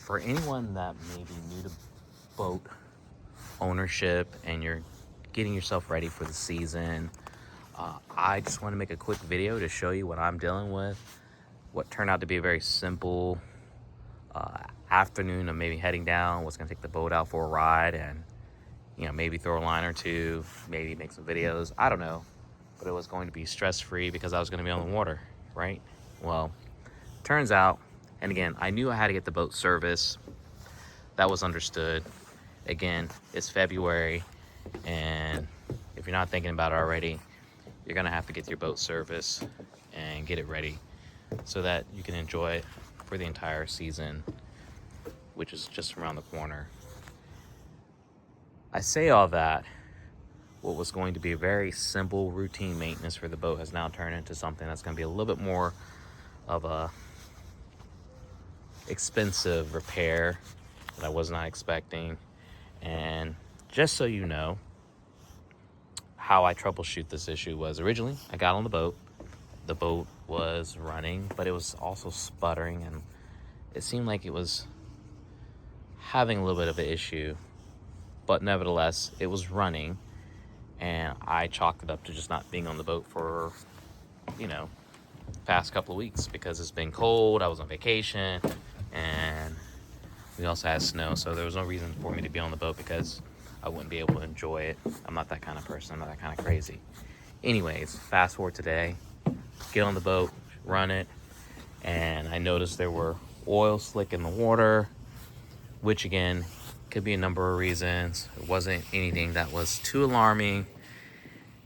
For anyone that may be new to boat ownership and you're getting yourself ready for the season, I just want to make a quick video to show you what I'm dealing with, what turned out to be a very simple afternoon of maybe heading down, what's going to take the boat out for a ride, and maybe throw a line or two, maybe make some videos. I don't know, but it was going to be stress-free because I was going to be on the water, right? Well, turns out, and again, I knew I had to get the boat service. That was understood. Again, it's February, and if you're not thinking about it already, you're gonna have to get your boat service and get it ready so that you can enjoy it for the entire season, which is just around the corner. I say all that, what was going to be a very simple routine maintenance for the boat has now turned into something that's going to be a little bit more of a expensive repair that I was not expecting. And just so you know, how I troubleshoot this issue was originally I got on the boat was running, but it was also sputtering, and it seemed like it was having a little bit of an issue, but nevertheless it was running, and I chalked it up to just not being on the boat for past couple of weeks because it's been cold. I was on vacation, and we also had snow, so there was no reason for me to be on the boat because I wouldn't be able to enjoy it. I'm not that kind of person. I'm not that kind of crazy. Anyways, fast forward today, get on the boat, run it, and I noticed there were oil slick in the water, which again could be a number of reasons. It wasn't anything that was too alarming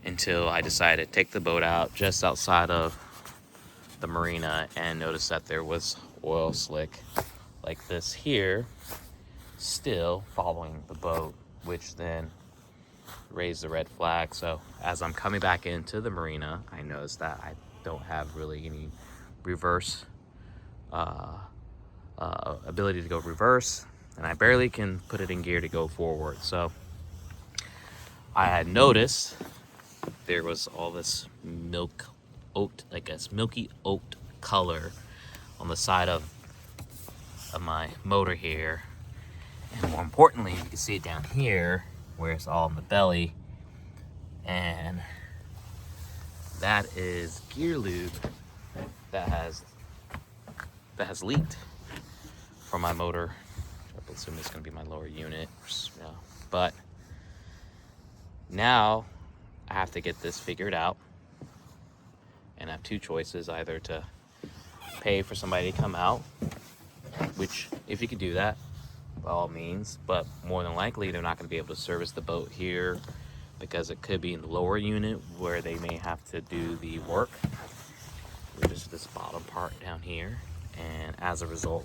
until I decided to take the boat out just outside of the marina and noticed that there was oil slick like this here still following the boat, which then raised the red flag. So as I'm coming back into the marina, I noticed that I don't have really any reverse ability to go reverse, and I barely can put it in gear to go forward. So I had noticed there was all this milky oat color on the side of my motor here, and more importantly, you can see it down here where it's all in the belly, and that is gear lube that has leaked from my motor. I assume it's going to be my lower unit, but now I have to get this figured out, and I have two choices: either to pay for somebody to come out, which if you could do that, by all means, but more than likely they're not going to be able to service the boat here because it could be in the lower unit where they may have to do the work, which is this bottom part down here, and as a result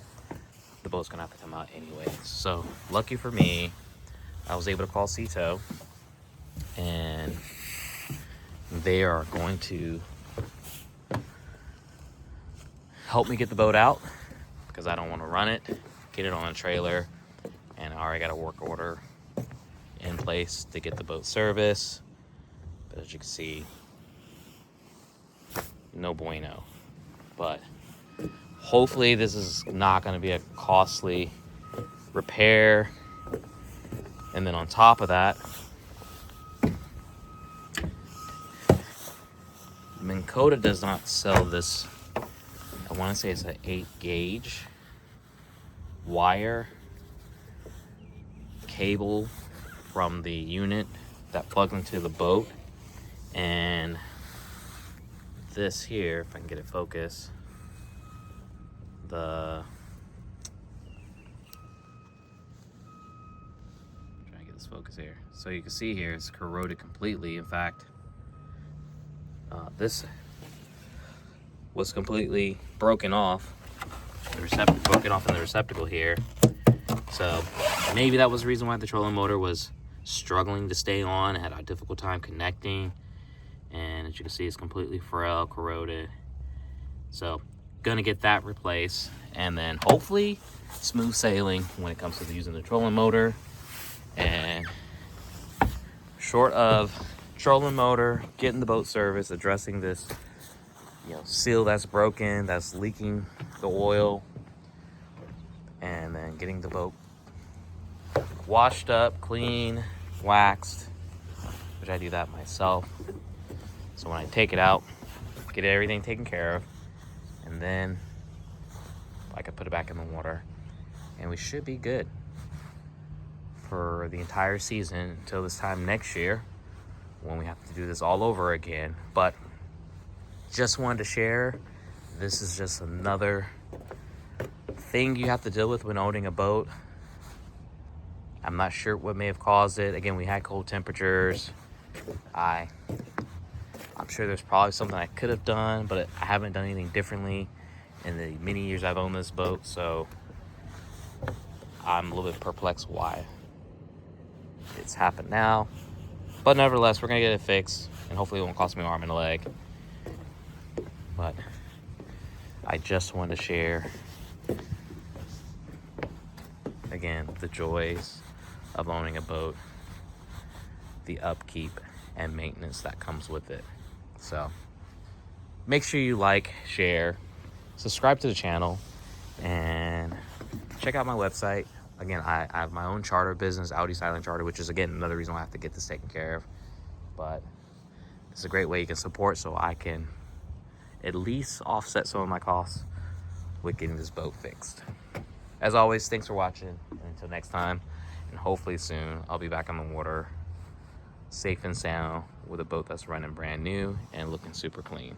the boat's gonna have to come out anyway. So lucky for me, I was able to call Sea-Tow, and they are going to help me get the boat out because I don't want to run it, get it on a trailer, and I already got a work order in place to get the boat service. But as you can see, no bueno. But hopefully this is not going to be a costly repair. And then on top of that, Minn Kota does not sell this. I want to say it's an 8 gauge wire cable from the unit that plugs into the boat, and this here, if I can get it focused, trying to get this focus here, so you can see here it's corroded completely. In fact, this was completely broken off in the receptacle here. So maybe that was the reason why the trolling motor was struggling to stay on. It had a difficult time connecting, and as you can see, it's completely frail, corroded. So gonna get that replaced, and then hopefully smooth sailing when it comes to using the trolling motor. And short of trolling motor, getting the boat service, addressing this seal that's broken, that's leaking the oil, and then getting the boat washed up, clean, waxed, which I do that myself. So when I take it out, get everything taken care of, and then I can put it back in the water, and we should be good for the entire season until this time next year when we have to do this all over again. But just wanted to share, this is just another thing you have to deal with when owning a boat. I'm not sure what may have caused it. Again, we had cold temperatures. I'm sure there's probably something I could have done, but I haven't done anything differently in the many years I've owned this boat, so I'm a little bit perplexed why it's happened now. But nevertheless, we're gonna get it fixed, and hopefully it won't cost me an arm and a leg. But I just wanted to share, again, the joys of owning a boat, the upkeep and maintenance that comes with it. So make sure you like, share, subscribe to the channel, and check out my website. Again, I have my own charter business, Audi Silent Charter, which is, again, another reason why I have to get this taken care of. But it's a great way you can support, so I can at least offset some of my costs with getting this boat fixed. As always, thanks for watching. And until next time, and hopefully soon, I'll be back on the water, safe and sound, with a boat that's running brand new and looking super clean.